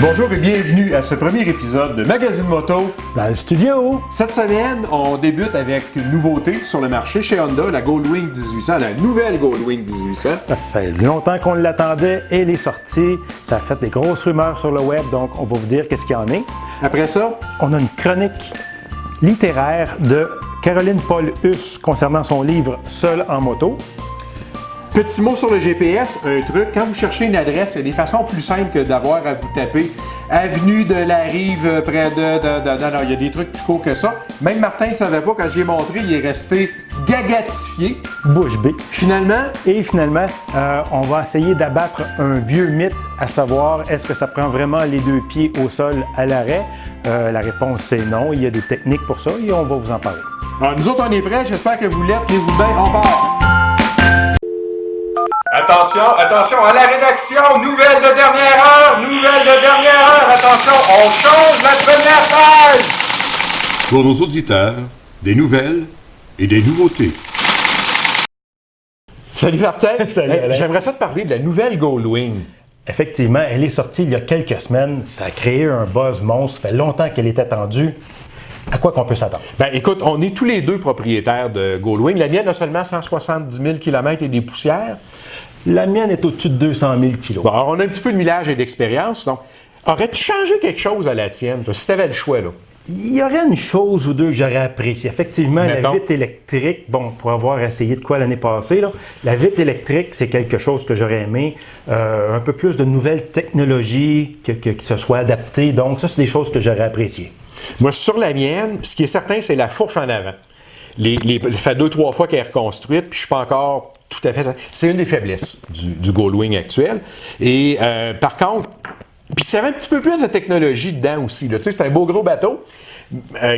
Bonjour et bienvenue à ce premier épisode de Magazine Moto dans le studio. Cette semaine, on débute avec une nouveauté sur le marché chez Honda, la Goldwing 1800, la nouvelle Goldwing 1800. Ça fait longtemps qu'on l'attendait et elle est sortie. Ça a fait des grosses rumeurs sur le web, donc on va vous dire qu'est-ce qu'il y en est. Après ça, on a une chronique littéraire de Caroline Paul Huss concernant son livre Seul en moto. Petit mot sur le GPS, un truc, quand vous cherchez une adresse, il y a des façons plus simples que d'avoir à vous taper avenue de la Rive près de... Non, il y a des trucs plus courts que ça. Même Martin ne savait pas, quand j'y ai montré, il est resté gagatifié. Bouche bée. Finalement, on va essayer d'abattre un vieux mythe, à savoir, est-ce que ça prend vraiment les deux pieds au sol à l'arrêt? La réponse, c'est non. Il y a des techniques pour ça et on va vous en parler. Alors, nous autres, on est prêts. J'espère que vous l'êtes. Tenez-vous bien, on part! Attention, à la rédaction, nouvelle de dernière heure, attention, on change la première page! Pour nos auditeurs, des nouvelles et des nouveautés. Salut Martin! Salut Alain. J'aimerais ça te parler de la nouvelle Goldwing. Effectivement, elle est sortie il y a quelques semaines. Ça a créé un buzz monstre. Ça fait longtemps qu'elle est attendue. À quoi qu'on peut s'attendre? Ben écoute, on est tous les deux propriétaires de Goldwing. La mienne a seulement 170 000 km et des poussières. La mienne est au-dessus de 200 000 kg. Bon, alors on a un petit peu de millage et d'expérience. Donc, aurais-tu changé quelque chose à la tienne, toi, si tu avais le choix, là? Il y aurait une chose ou deux que j'aurais appréciée. Effectivement, Mettons. La vitre électrique, bon, pour avoir essayé de quoi l'année passée, là, la vitre électrique, c'est quelque chose que j'aurais aimé. Un peu plus de nouvelles technologies qui se soient adaptées. Donc, ça, c'est des choses que j'aurais appréciées. Moi, sur la mienne, ce qui est certain, c'est la fourche en avant. Ça fait 2-3 fois qu'elle est reconstruite, puis je ne suis pas encore tout à fait... C'est une des faiblesses du Goldwing actuel. Et par contre, puis il y avait un petit peu plus de technologie dedans aussi. Tu sais, c'est un beau gros bateau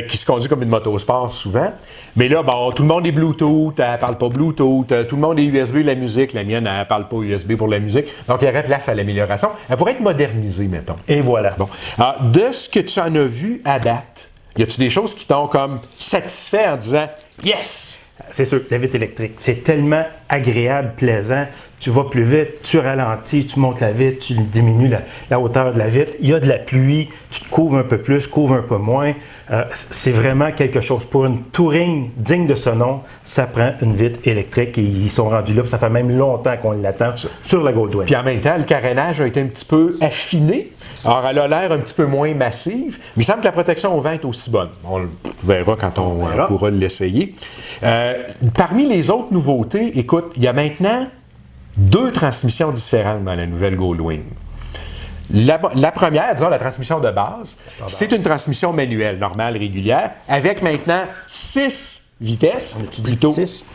qui se conduit comme une motosport souvent. Mais là, bon, tout le monde est Bluetooth, elle ne parle pas Bluetooth, tout le monde est USB la musique, la mienne, elle ne parle pas USB pour la musique. Donc, il y aurait place à l'amélioration. Elle pourrait être modernisée, mettons. Et voilà. Bon. Alors, de ce que tu en as vu à date, y a-tu des choses qui t'ont comme satisfait en disant « Yes! » C'est sûr, la vitre électrique, c'est tellement agréable, plaisant. Tu vas plus vite, tu ralentis, tu montes la vitre, tu diminues la hauteur de la vitre. Il y a de la pluie, tu te couvres un peu plus, couvres un peu moins. C'est vraiment quelque chose. Pour une touring digne de ce nom, ça prend une vitre électrique et ils sont rendus là. Ça fait même longtemps qu'on l'attend sur la Goldwing. Puis en même temps, le carénage a été un petit peu affiné. Alors, elle a l'air un petit peu moins massive, mais il semble que la protection au vent est aussi bonne. On le verra quand on pourra l'essayer. Parmi les autres nouveautés, écoute, il y a maintenant 2 transmissions différentes dans la nouvelle Goldwing. La première, disons la transmission de base, c'est une transmission manuelle, normale, régulière, avec maintenant 6 vitesses,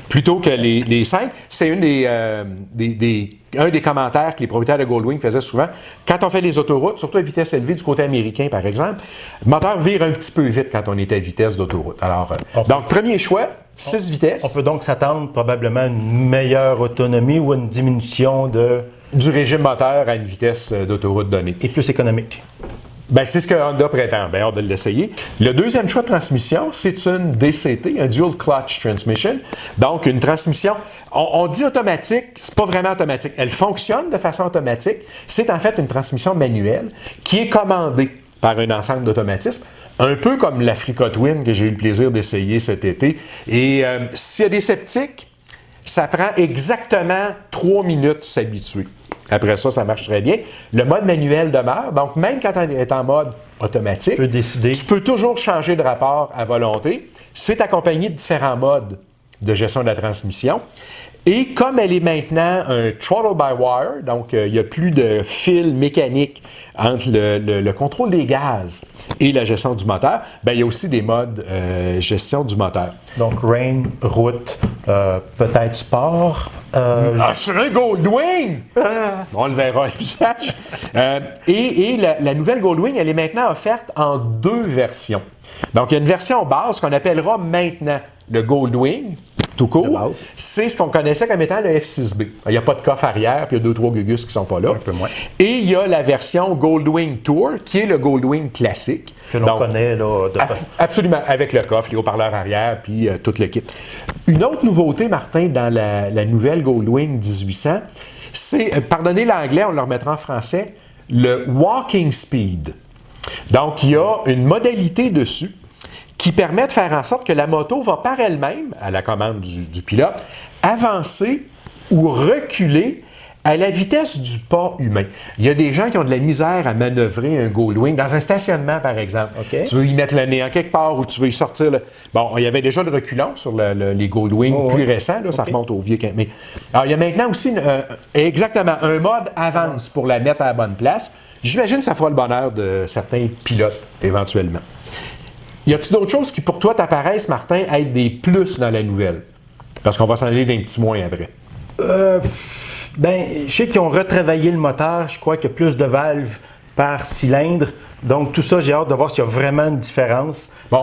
plutôt que les 5. C'est un des commentaires que les propriétaires de Goldwing faisaient souvent. Quand on fait les autoroutes, surtout à vitesse élevée du côté américain, par exemple, le moteur vire un petit peu vite quand on est à vitesse d'autoroute. Alors, donc, premier choix, 6 vitesses. On peut donc s'attendre probablement à une meilleure autonomie ou à une diminution du régime moteur à une vitesse d'autoroute donnée. Et plus économique. Ben, c'est ce que Honda prétend. Bien hâte de l'essayer. Le deuxième choix de transmission, c'est une DCT, un Dual Clutch Transmission. Donc, une transmission, on dit automatique, c'est pas vraiment automatique. Elle fonctionne de façon automatique. C'est en fait une transmission manuelle qui est commandée par un ensemble d'automatismes, un peu comme l'Africa Twin que j'ai eu le plaisir d'essayer cet été. Et s'il y a des sceptiques, ça prend exactement 3 minutes s'habituer. Après ça, ça marche très bien. Le mode manuel demeure. Donc, même quand on est en mode automatique, tu peux toujours changer de rapport à volonté. C'est accompagné de différents modes de gestion de la transmission. Et comme elle est maintenant un throttle by wire, donc il n'y a plus de fil mécanique entre le contrôle des gaz et la gestion du moteur, bien, il y a aussi des modes gestion du moteur. Donc, rain, route, peut-être sport. Sur un Goldwing! On le verra à l'usage. Et la nouvelle Goldwing, elle est maintenant offerte en 2 versions. Donc, il y a une version base qu'on appellera maintenant le Goldwing, tout court. C'est ce qu'on connaissait comme étant le F6B. Il n'y a pas de coffre arrière, puis il y a 2-3 gugus qui ne sont pas là. Un peu moins. Et il y a la version Goldwing Tour, qui est le Goldwing classique. Que l'on connaît, là. Absolument, avec le coffre, les haut-parleurs arrière, puis tout le kit. Une autre nouveauté, Martin, dans la nouvelle Goldwing 1800, c'est, pardonnez l'anglais, on le remettra en français, le walking speed. Donc, il y a une modalité dessus qui permet de faire en sorte que la moto va par elle-même, à la commande du pilote, avancer ou reculer à la vitesse du pas humain. Il y a des gens qui ont de la misère à manœuvrer un Goldwing dans un stationnement, par exemple. Okay. Tu veux y mettre le nez en quelque part ou tu veux y sortir. Bon, il y avait déjà le reculant sur les Goldwing plus récents, là, ça remonte au vieux. Mais alors, il y a maintenant aussi exactement un mode avance pour la mettre à la bonne place. J'imagine que ça fera le bonheur de certains pilotes, éventuellement. Y a-t-il d'autres choses qui, pour toi, t'apparaissent, Martin, à être des plus dans la nouvelle? Parce qu'on va s'en aller d'un petit moins après. Je sais qu'ils ont retravaillé le moteur. Je crois qu'il y a plus de valves par cylindre. Donc, tout ça, j'ai hâte de voir s'il y a vraiment une différence. Bon,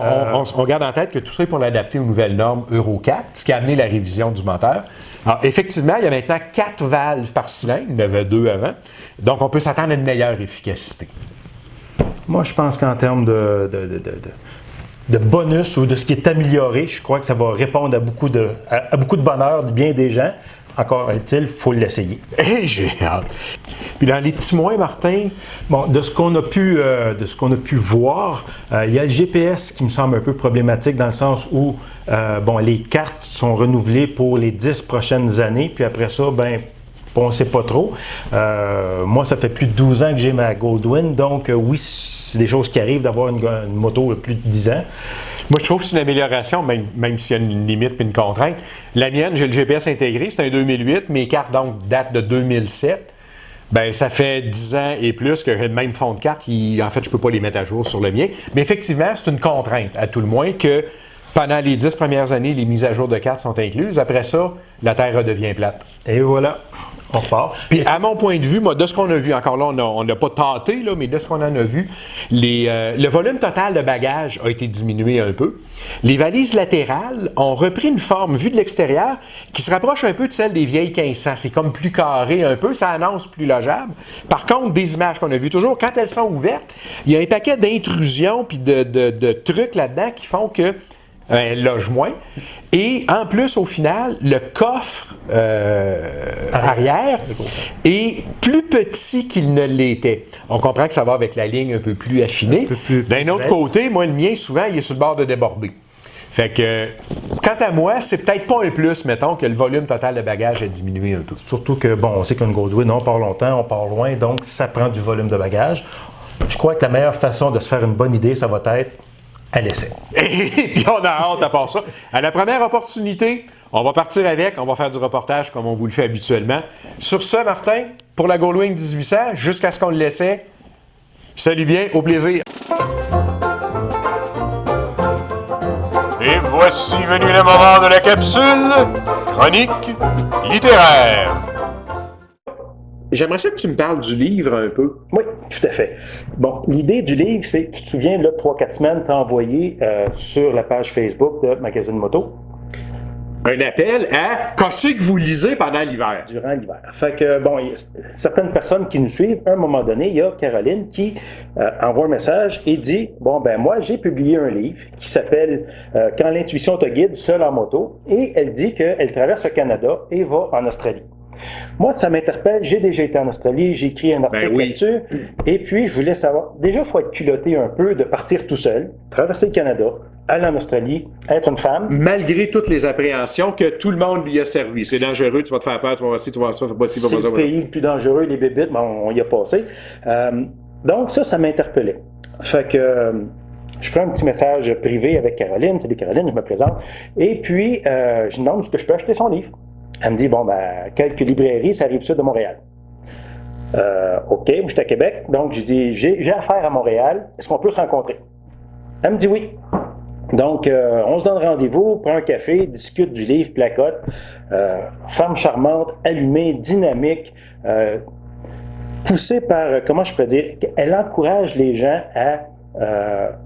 on garde en tête que tout ça est pour l'adapter aux nouvelles normes Euro 4, ce qui a amené la révision du moteur. Alors, effectivement, il y a maintenant 4 valves par cylindre. Il y en avait 2 avant. Donc, on peut s'attendre à une meilleure efficacité. Moi, je pense qu'en termes de bonus ou de ce qui est amélioré, je crois que ça va répondre à beaucoup de bonheur de bien des gens. Encore est-il, il faut l'essayer. Hey, j'ai hâte. Puis dans les petits moins, Martin, bon, de ce qu'on a pu voir, il y a le GPS qui me semble un peu problématique dans le sens où les cartes sont renouvelées pour les 10 prochaines années, puis après ça, on ne sait pas trop. Moi, ça fait plus de 12 ans que j'ai ma Goldwing, donc oui, c'est des choses qui arrivent d'avoir une moto de plus de 10 ans. Moi, je trouve que c'est une amélioration, même s'il y a une limite et une contrainte. La mienne, j'ai le GPS intégré, c'est un 2008. Mes cartes, donc, datent de 2007. Ça fait 10 ans et plus que j'ai le même fond de carte. En fait, je ne peux pas les mettre à jour sur le mien. Mais effectivement, c'est une contrainte, à tout le moins, que pendant les 10 premières années, les mises à jour de cartes sont incluses. Après ça, la Terre redevient plate. Et voilà. On repart. Puis, à mon point de vue, moi, de ce qu'on a vu, encore là, on n'a pas tâté, là, mais de ce qu'on en a vu, le volume total de bagages a été diminué un peu. Les valises latérales ont repris une forme, vue de l'extérieur, qui se rapproche un peu de celle des vieilles 1500. C'est comme plus carré un peu, ça annonce plus logeable. Par contre, des images qu'on a vues toujours, quand elles sont ouvertes, il y a un paquet d'intrusions puis de trucs là-dedans qui font que elle loge moins. Et en plus, au final, le coffre arrière est plus petit qu'il ne l'était. On comprend que ça va avec la ligne un peu plus affinée. D'un autre côté, moi, le mien, souvent, il est sur le bord de déborder. Fait que, quant à moi, c'est peut-être pas un plus, mettons, que le volume total de bagages a diminué un peu. Surtout que, on sait qu'une Goldwing, on part longtemps, on part loin, donc ça prend du volume de bagages. Je crois que la meilleure façon de se faire une bonne idée, ça va être à l'essai. Et puis on a hâte à part ça. À la première opportunité, on va partir avec, on va faire du reportage comme on vous le fait habituellement. Sur ce, Martin, pour la Goldwing 1800, jusqu'à ce qu'on le laissait, salut bien, au plaisir. Et voici venu le moment de la capsule chronique littéraire. J'aimerais ça que tu me parles du livre un peu. Oui, tout à fait. Bon, l'idée du livre, c'est, tu te souviens, là, 3-4 semaines, tu as envoyé sur la page Facebook de Magazine Moto un appel à qu'est-ce que vous lisez pendant l'hiver? Durant l'hiver. Fait que, il y a certaines personnes qui nous suivent. À un moment donné, il y a Caroline qui envoie un message et dit, moi, j'ai publié un livre qui s'appelle Quand l'intuition te guide, seul en moto. Et elle dit qu'elle traverse le Canada et va en Australie. Moi, ça m'interpelle. J'ai déjà été en Australie, j'ai écrit un article là-dessus. Et puis, je voulais savoir, déjà, il faut être culotté un peu de partir tout seul, traverser le Canada, aller en Australie, être une femme. Malgré toutes les appréhensions que tout le monde lui a servi. C'est dangereux, tu vas te faire peur, tu vas voir ci, tu vas voir ça, tu vas pas ci, tu vas pas ça. C'est le pays le plus dangereux, les bébites, on y a passé. Donc, ça m'interpellait. Fait que je prends un petit message privé avec Caroline. Salut Caroline, je me présente. Et puis, je lui demande est-ce que je peux acheter son livre. Elle me dit, quelques librairies, ça arrive sud de Montréal. OK, je suis à Québec, donc je dis, j'ai affaire à Montréal, est-ce qu'on peut se rencontrer? Elle me dit oui. Donc, on se donne rendez-vous, prend un café, discute du livre, placote. Femme charmante, allumée, dynamique, poussée par, comment je peux dire, elle encourage les gens à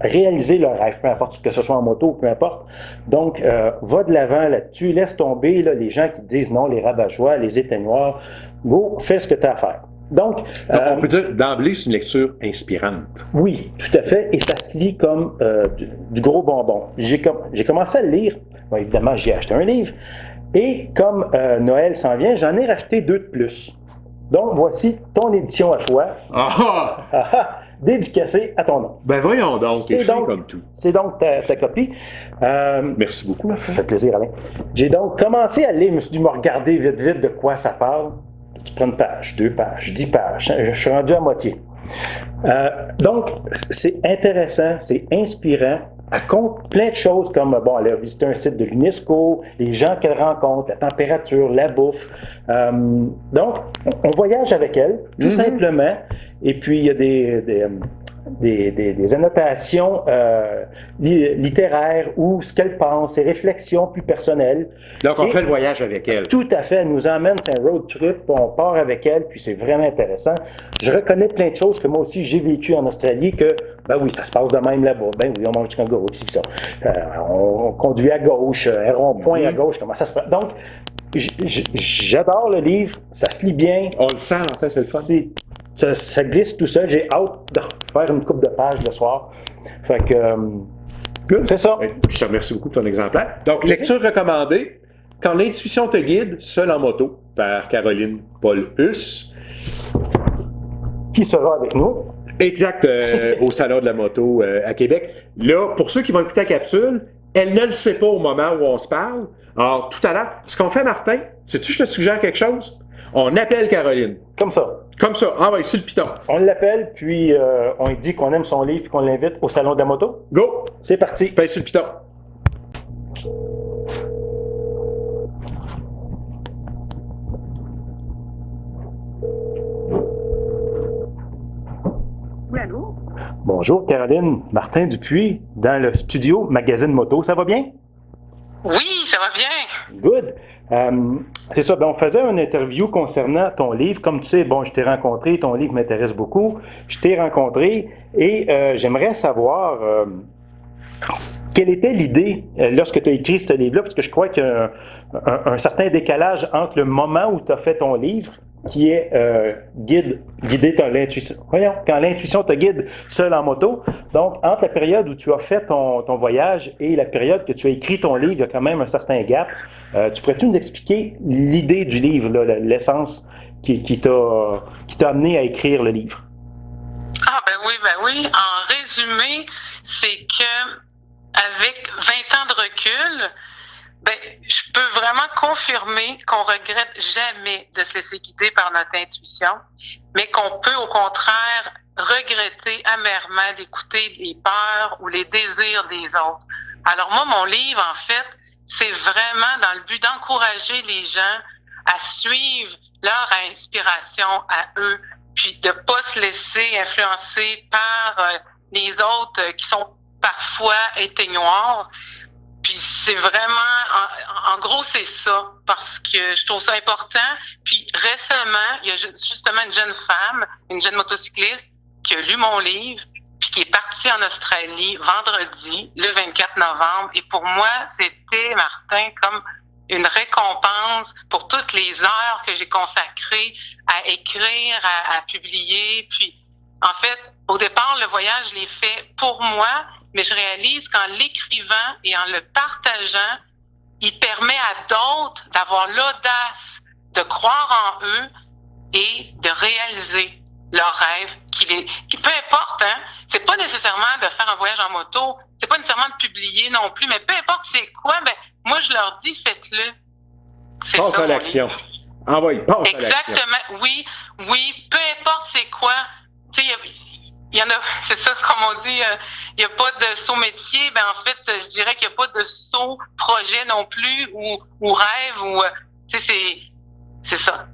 réaliser leur rêve, peu importe que ce soit en moto ou peu importe. Donc, va de l'avant là-dessus, laisse tomber les gens qui te disent non, les rabat-joie, les éteignoirs. Go, fais ce que tu as à faire. Donc, on peut dire d'emblée, c'est une lecture inspirante. Oui, tout à fait, et ça se lit comme du gros bonbon. J'ai commencé à le lire. Évidemment, j'ai acheté un livre, et comme Noël s'en vient, j'en ai racheté 2 de plus. Donc, voici ton édition à toi, dédicacée à ton nom. Ben voyons donc, C'est fin donc- comme tout. C'est donc ta copie. Merci beaucoup. Ça fait plaisir, Alain. J'ai donc commencé à lire, je me suis dit, me regarder vite de quoi ça parle. Tu prends une page, 2 pages, 10 pages. Je suis rendu à moitié. Donc, c'est intéressant, c'est inspirant. Elle compte plein de choses comme, bon, elle a visité un site de l'UNESCO, les gens qu'elle rencontre, la température, la bouffe. Donc, on voyage avec elle, tout simplement. Et puis, il y a des annotations littéraires ou ce qu'elle pense, ses réflexions plus personnelles. Donc, on Et- fait le voyage avec elle. Tout à fait, elle nous emmène, c'est un road trip, on part avec elle, puis c'est vraiment intéressant. Je reconnais plein de choses que moi aussi j'ai vécu en Australie, que, ben oui, ça se passe de même là-bas, ben oui, on mange du kangourou, puis ça. On conduit à gauche, un rond-point à gauche, comment ça se passe. Donc, j'adore le livre, ça se lit bien. On le sent, en fait, c'est le fun. Ça glisse tout seul, j'ai hâte de faire une coupe de pages le soir. Fait que, c'est ça. Oui, je te remercie beaucoup de ton exemplaire. Donc, lecture recommandée. Quand l'intuition te guide, Seul en moto, par Caroline Paul Huss. Qui sera avec nous? Exact, au Salon de la moto à Québec. Là, pour ceux qui vont écouter la capsule, elle ne le sait pas au moment où on se parle. Alors, tout à l'heure, ce qu'on fait, Martin, sais-tu, je te suggère quelque chose? On appelle Caroline. Comme ça. Comme ça, envoie sur le piton. On l'appelle, puis on lui dit qu'on aime son livre, puis qu'on l'invite au Salon de la moto. Go! C'est parti. Pèse sur le piton. Oui, allô? Bonjour Caroline, Martin Dupuis, dans le studio Magazine Moto. Ça va bien? Oui, ça va bien. Good. C'est ça, ben, on faisait une interview concernant ton livre. Comme tu sais, bon, je t'ai rencontré, ton livre m'intéresse beaucoup. Je t'ai rencontré et j'aimerais savoir quelle était l'idée lorsque tu as écrit ce livre-là, parce que je crois qu'il y a un certain décalage entre le moment où tu as fait ton livre, qui est guidé par l'intuition. Voyons, quand l'intuition te guide seul en moto. Donc, entre la période où tu as fait ton voyage et la période que tu as écrit ton livre, il y a quand même un certain gap. Tu pourrais-tu nous expliquer l'idée du livre, là, l'essence qui t'a amené à écrire le livre? Ah, ben oui. En résumé, c'est que avec 20 ans de recul, ben, je peux vraiment confirmer qu'on regrette jamais de se laisser guider par notre intuition, mais qu'on peut au contraire regretter amèrement d'écouter les peurs ou les désirs des autres. Alors moi, mon livre, en fait, c'est vraiment dans le but d'encourager les gens à suivre leur inspiration à eux, puis de pas se laisser influencer par les autres qui sont parfois éteignoirs. Puis c'est vraiment, en gros, c'est ça, parce que je trouve ça important. Puis récemment, il y a justement une jeune femme, une jeune motocycliste, qui a lu mon livre, puis qui est partie en Australie vendredi, le 24 novembre. Et pour moi, c'était, Martin, comme une récompense pour toutes les heures que j'ai consacrées à écrire, à publier. Puis, en fait, au départ, le voyage, je l'ai fait pour moi, mais je réalise qu'en l'écrivant et en le partageant, il permet à d'autres d'avoir l'audace de croire en eux et de réaliser leurs rêves, qui peu importe, hein, c'est pas nécessairement de faire un voyage en moto, c'est pas nécessairement de publier non plus, mais peu importe c'est quoi, ben moi je leur dis faites-le. C'est Passe ça, à l'action. Envoie, passe à l'action. exactement, oui, peu importe c'est quoi, tu sais, il y en a, c'est ça, comme on dit, il n'y a pas de saut métier, ben en fait, je dirais qu'il n'y a pas de saut projet non plus, ou rêve, ou, tu sais, c'est ça.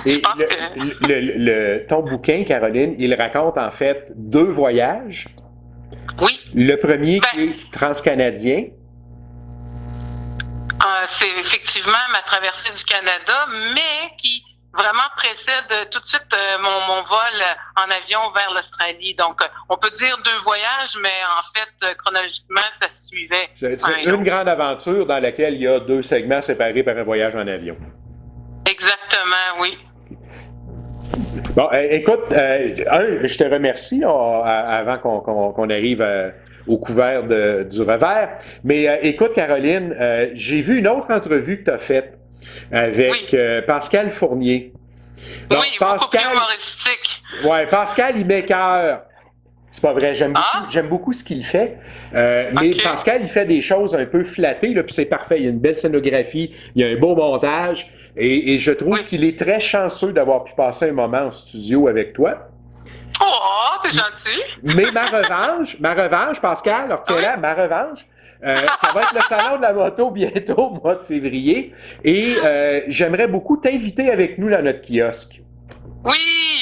Et Je pense que... ton bouquin, Caroline, il raconte en fait 2 voyages. Oui, Le premier qui est transcanadien. c'est effectivement ma traversée du Canada, mais qui vraiment précède tout de suite mon vol en avion vers l'Australie. Donc, on peut dire 2 voyages, mais en fait, chronologiquement, ça se suivait. C'est une grande aventure dans laquelle il y a 2 segments séparés par un voyage en avion. Exactement, oui. Bon, écoute, je te remercie avant qu'on arrive au couvert du revers. Mais écoute, Caroline, j'ai vu une autre entrevue que tu as faite avec Pascal Fournier. Bon, Oui, beaucoup plus humoristique. Ouais, Pascal, il m'écoeure. C'est pas vrai, j'aime beaucoup ce qu'il fait. Mais Ok. Pascal, il fait des choses un peu flattées, là, puis c'est parfait. Il y a une belle scénographie, il y a un beau montage, et je trouve Oui. qu'il est très chanceux d'avoir pu passer un moment en studio avec toi. Oh, t'es gentil. Mais ma revanche, Pascal, retiens-la, ma revanche, ça va être le salon de la moto bientôt, au mois de février, et j'aimerais beaucoup t'inviter avec nous dans notre kiosque. Oui,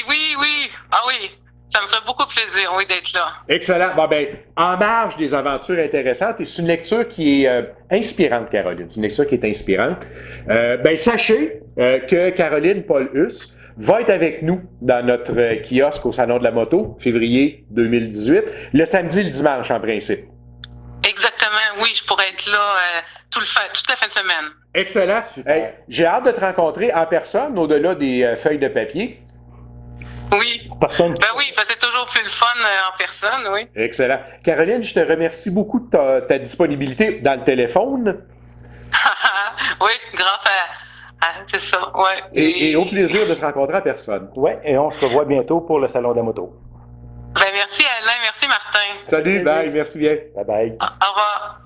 oui, oui. Ah oui, ça me ferait beaucoup plaisir, oui, d'être là. Excellent. Bon, ben, en marge des aventures intéressantes, et c'est une lecture qui est inspirante, Caroline. C'est une lecture qui est inspirante. Ben, sachez que Caroline Paul-Huss va être avec nous dans notre kiosque au Salon de la Moto, février 2018, le samedi et le dimanche, en principe. Exactement, oui, je pourrais être là toute la fin de semaine. Excellent. Hey, j'ai hâte de te rencontrer en personne, au-delà des feuilles de papier. Oui. Personne. Ben oui, parce que c'est toujours plus le fun en personne, oui. Excellent. Caroline, je te remercie beaucoup de ta disponibilité dans le téléphone. Oui, grâce à c'est ça, ouais. Et au plaisir de se rencontrer en personne. Ouais, et on se revoit bientôt pour le Salon de la moto. Ben merci Alain, merci Martin. Salut, bye, merci bien. Bye bye. Au revoir.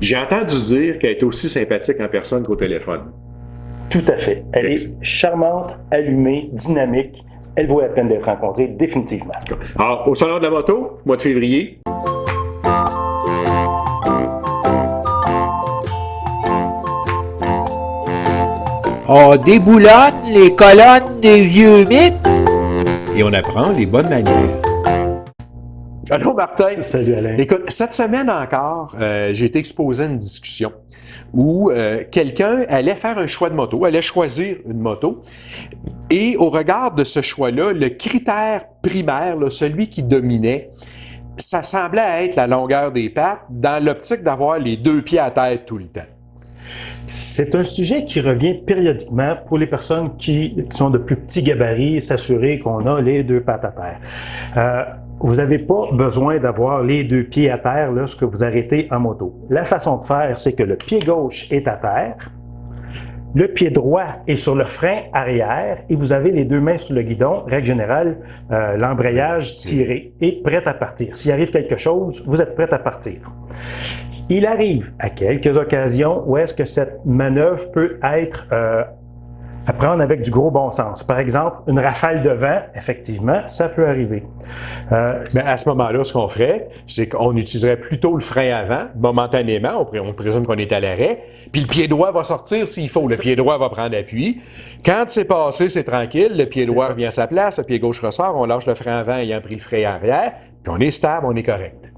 J'ai entendu dire qu'elle est aussi sympathique en personne qu'au téléphone. Tout à fait. Elle est charmante, allumée, dynamique. Elle vaut la peine d'être rencontrée, définitivement. Alors, au Salon de la moto, mois de février. On déboulonne les colonnes des vieux mythes et on apprend les bonnes manières. Allô, Martin. Salut Alain. Écoute, cette semaine encore, j'ai été exposé à une discussion où quelqu'un allait faire un choix de moto, allait choisir une moto, et au regard de ce choix-là, le critère primaire, là, celui qui dominait, ça semblait être la longueur des pattes dans l'optique d'avoir les deux pieds à terre tout le temps. C'est un sujet qui revient périodiquement pour les personnes qui sont de plus petits gabarits, s'assurer qu'on a les deux pattes à terre. Vous n'avez pas besoin d'avoir les deux pieds à terre lorsque vous arrêtez en moto. La façon de faire, c'est que le pied gauche est à terre, le pied droit est sur le frein arrière et vous avez les deux mains sur le guidon, règle générale, l'embrayage tiré et prêt à partir. S'il arrive quelque chose, vous êtes prêt à partir. Il arrive à quelques occasions où est-ce que cette manœuvre peut être à prendre avec du gros bon sens. Par exemple, une rafale de vent, effectivement, ça peut arriver. Mais à ce moment-là, ce qu'on ferait, c'est qu'on utiliserait plutôt le frein avant, momentanément, on présume qu'on est à l'arrêt, puis le pied droit va sortir s'il faut, le pied droit va prendre appui. Quand c'est passé, c'est tranquille, le pied droit revient à sa place, le pied gauche ressort, on lâche le frein avant ayant pris le frein arrière, puis on est stable, on est correct.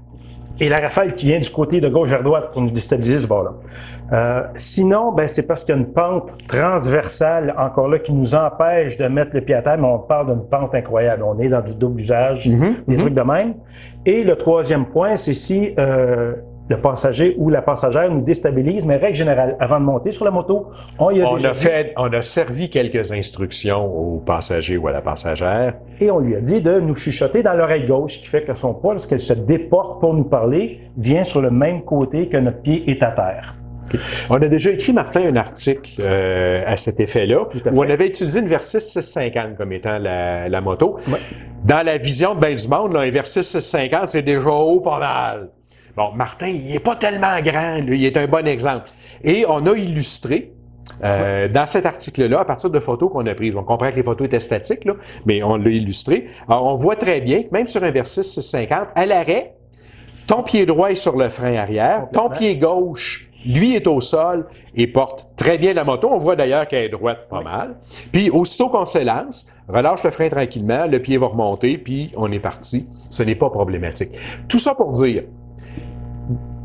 Et la rafale qui vient du côté de gauche vers droite pour nous déstabiliser ce bord-là. Sinon, ben, c'est parce qu'il y a une pente transversale, encore là, qui nous empêche de mettre le pied à terre, mais on parle d'une pente incroyable. On est dans du double usage, des trucs de même. Et le troisième point, c'est si le passager ou la passagère nous déstabilise, mais règle générale, avant de monter sur la moto, on a servi quelques instructions au passager ou à la passagère. Et on lui a dit de nous chuchoter dans l'oreille gauche, qui fait que son poids, lorsqu'elle se déporte pour nous parler, vient sur le même côté que notre pied est à terre. On a déjà écrit, Martin, un article à cet effet-là, où on avait utilisé une Versys 650 comme étant la moto. Ouais. Dans la vision de bien du monde, là, un Versys 650, c'est déjà haut pas mal. Bon, Martin, il n'est pas tellement grand, lui, il est un bon exemple. Et on a illustré dans cet article-là, à partir de photos qu'on a prises. On comprend que les photos étaient statiques, là, mais on l'a illustré. Alors, on voit très bien que même sur un Versys 650, à l'arrêt, ton pied droit est sur le frein arrière, ton pied gauche, lui, est au sol et porte très bien la moto. On voit d'ailleurs qu'elle est droite pas mal. Puis, aussitôt qu'on s'élance, relâche le frein tranquillement, le pied va remonter, puis on est parti. Ce n'est pas problématique. Tout ça pour dire,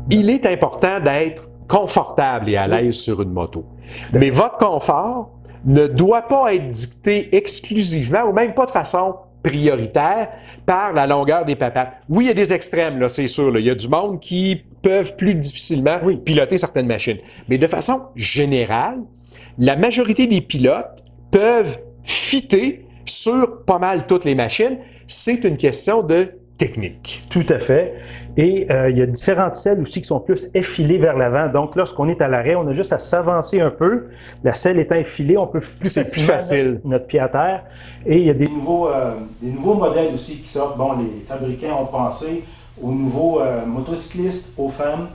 il est important d'être confortable et à l'aise sur une moto. Mais votre confort ne doit pas être dicté exclusivement ou même pas de façon prioritaire par la longueur des papates. Oui, il y a des extrêmes, là, c'est sûr. Là. Il y a du monde qui peuvent plus difficilement piloter certaines machines. Mais de façon générale, la majorité des pilotes peuvent fitter sur pas mal toutes les machines. C'est une question de technique. Tout à fait. Et il y a différentes selles aussi qui sont plus effilées vers l'avant. Donc, lorsqu'on est à l'arrêt, on a juste à s'avancer un peu. La selle étant effilée, on peut plus C'est plus facile. mettre notre pied à terre. Et il y a des nouveaux modèles aussi qui sortent. Bon, les fabricants ont pensé aux nouveaux motocyclistes, aux femmes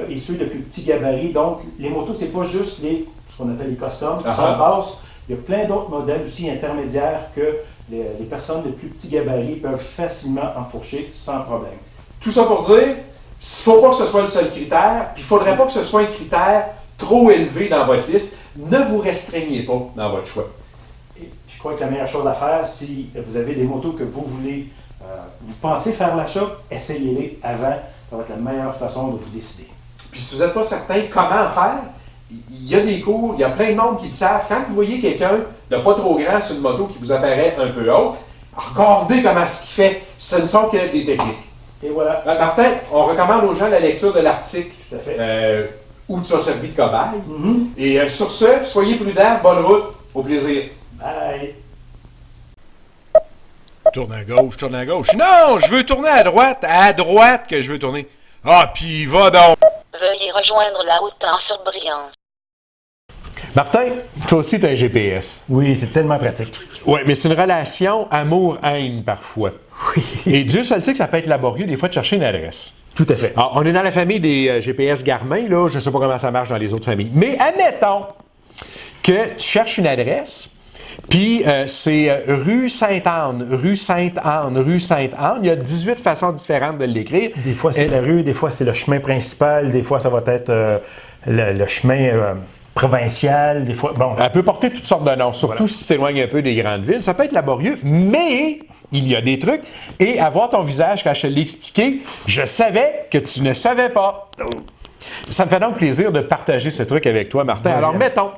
et ceux de plus petits gabarits. Donc, les motos, c'est pas juste ce qu'on appelle les customs qui sont basses. Il y a plein d'autres modèles aussi intermédiaires que les personnes de plus petits gabarits peuvent facilement enfourcher sans problème. Tout ça pour dire, il ne faut pas que ce soit le seul critère, puis il ne faudrait pas que ce soit un critère trop élevé dans votre liste. Ne vous restreignez pas dans votre choix. Et je crois que la meilleure chose à faire, si vous avez des motos que vous voulez, vous pensez faire l'achat, essayez-les avant. Ça va être la meilleure façon de vous décider. Puis si vous n'êtes pas certain comment faire, il y a des cours, il y a plein de monde qui le savent. Quand vous voyez quelqu'un de pas trop grand sur une moto qui vous apparaît un peu haute, regardez comment ce qu'il fait. Ce ne sont que des techniques. Et voilà. Martin, on recommande aux gens la lecture de l'article Tout à fait. où tu as servi de cobaye. Et sur ce, soyez prudents, bonne route, au plaisir. Bye! Tourne à gauche, tourne à gauche. Non, je veux tourner à droite que je veux tourner. Ah, puis va donc. Veuillez rejoindre la haute en surbrillance. Martin, toi aussi, tu as un GPS. Oui, c'est tellement pratique. Oui, mais c'est une relation amour-haine parfois. Oui. Et Dieu seul sait que ça peut être laborieux des fois de chercher une adresse. Tout à fait. Alors, on est dans la famille des GPS Garmin, là, je ne sais pas comment ça marche dans les autres familles. Mais admettons que tu cherches une adresse, puis c'est rue Sainte-Anne, rue Sainte-Anne, rue Sainte-Anne. Il y a 18 façons différentes de l'écrire. Des fois, c'est la rue, des fois, c'est le chemin principal, des fois, ça va être le chemin provincial, des fois... Bon. Elle peut porter toutes sortes de noms, surtout si tu t'éloignes un peu des grandes villes. Ça peut être laborieux, mais il y a des trucs. Et à voir ton visage quand je te l'ai expliqué, je savais que tu ne savais pas. Ça me fait donc plaisir de partager ce truc avec toi, Martin. Alors, mettons,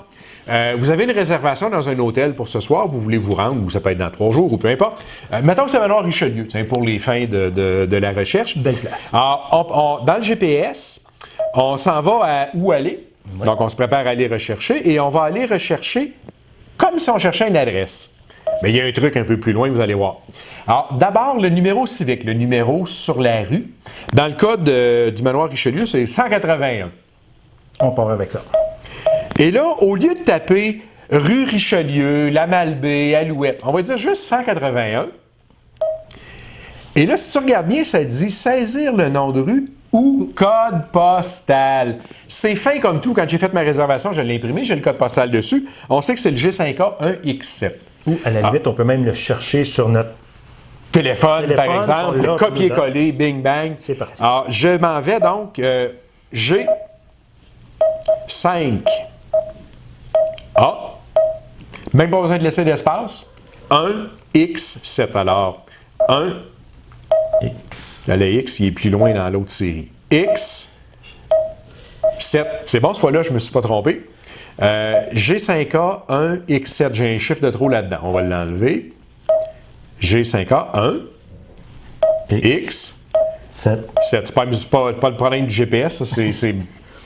vous avez une réservation dans un hôtel pour ce soir, vous voulez vous rendre, ou ça peut être dans 3 jours, ou peu importe. Mettons que c'est Manoir Richelieu, pour les fins de la recherche. Belle place. Alors, dans le GPS, on s'en va à où aller. Oui. Donc, on se prépare à aller rechercher, et on va aller rechercher comme si on cherchait une adresse. Mais il y a un truc un peu plus loin, vous allez voir. Alors, d'abord, le numéro civique, le numéro sur la rue. Dans le cas du Manoir Richelieu, c'est 181. On part avec ça. Et là, au lieu de taper rue Richelieu, La Malbaie, Alouette, on va dire juste 181. Et là, si tu regardes bien, ça dit saisir le nom de rue ou code postal. C'est fin comme tout. Quand j'ai fait ma réservation, je l'ai imprimé, j'ai le code postal dessus. On sait que c'est le G5A 1X7. Ou à la limite, on peut même le chercher sur notre téléphone par exemple, pour copier-coller, bing bang. C'est parti. Alors, je m'en vais donc G5A. Même pas besoin de laisser d'espace. 1X7. Alors, 1 X. Là, le X, il est plus loin dans l'autre série. X 7. C'est bon, ce fois-là, je ne me suis pas trompé. G5A 1 X7. J'ai un chiffre de trop là-dedans. On va l'enlever. G5A 1 X 7. C'est pas le problème du GPS, ça, c'est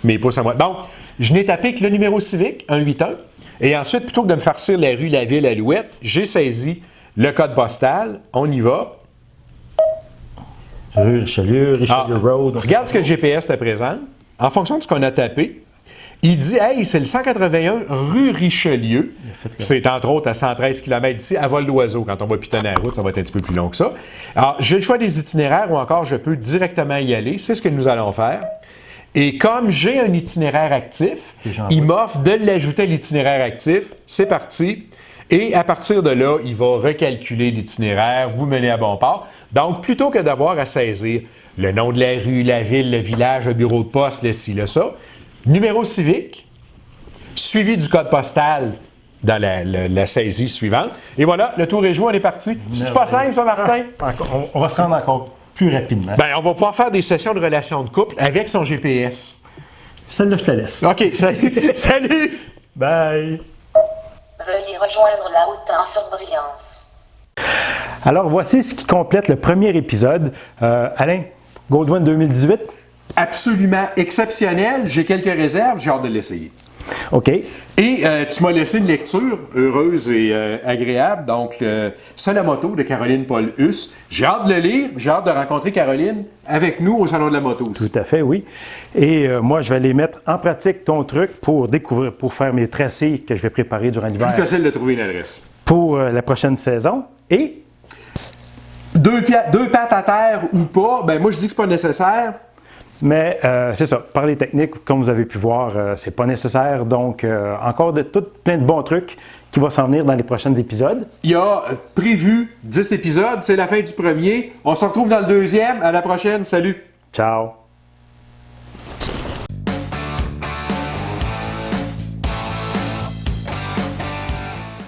mes pouces à moi. Donc, je n'ai tapé que le numéro civique, 181. Et ensuite, plutôt que de me farcir la rue, la ville, Alouette, j'ai saisi le code postal. On y va. Rue Richelieu, Road. Regarde ce que le GPS te présente. En fonction de ce qu'on a tapé, il dit « Hey, c'est le 181 rue Richelieu. » C'est entre autres à 113 km d'ici, à vol d'oiseau. Quand on va pitonner la route, ça va être un petit peu plus long que ça. Alors, j'ai le choix des itinéraires ou encore je peux directement y aller. C'est ce que nous allons faire. Et comme j'ai un itinéraire actif, il m'offre de l'ajouter à l'itinéraire actif. C'est parti. Et à partir de là, il va recalculer l'itinéraire, vous mener à bon port. Donc, plutôt que d'avoir à saisir le nom de la rue, la ville, le village, le bureau de poste, le ci, le ça, numéro civique, suivi du code postal dans la saisie suivante. Et voilà, le tour est joué, on est parti. C'est pas simple, ça, Martin? On va se rendre encore plus rapidement. Bien, on va pouvoir faire des sessions de relations de couple avec son GPS. Celle-là, je te la laisse. OK, salut! Salut! Bye! Veuillez rejoindre la haute en surbrillance. Alors, voici ce qui complète le premier épisode. Alain, Goldwyn 2018? Absolument exceptionnel. J'ai quelques réserves, j'ai hâte de l'essayer. OK. Et tu m'as laissé une lecture heureuse et agréable. Donc, Seul à moto de Caroline Paul Huss. J'ai hâte de le lire. J'ai hâte de rencontrer Caroline avec nous au Salon de la moto aussi. Tout à fait, oui. Et moi, je vais aller mettre en pratique ton truc pour découvrir, pour faire mes tracés que je vais préparer durant l'hiver. Plus facile de trouver une adresse. Pour la prochaine saison. Et Deux pattes à terre ou pas, ben moi je dis que c'est pas nécessaire. mais c'est ça, par les techniques, comme vous avez pu voir, c'est pas nécessaire. Donc, encore plein de bons trucs qui vont s'en venir dans les prochains épisodes. Il y a prévu 10 épisodes, c'est la fin du premier. On se retrouve dans le deuxième. À la prochaine, salut! Ciao!